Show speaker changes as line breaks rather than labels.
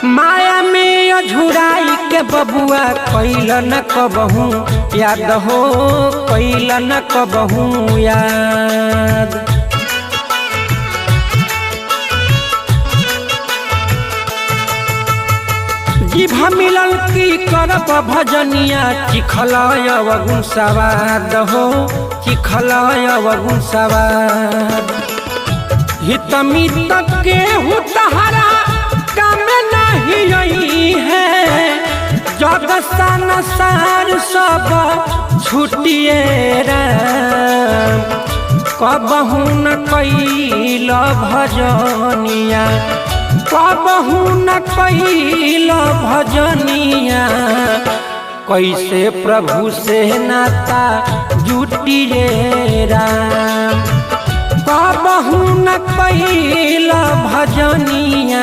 माया में अझुराई के बबुआ कैल न कबहू याद हो, कैल न कबहू याद। जिभा मिलल की करब भजनिया, चिखलय अवगुण सवाद हो, चिखलय अवगुण सवाद। हित मित केहू तहरा काम नहीं आई है, जग संसार सब छुटिए राम। कबहू न कैल भजनिया, कबहू न कैल भजनिया, कैसे प्रभु से नाता जुटिए राम। कबहू न कैल भजनिया,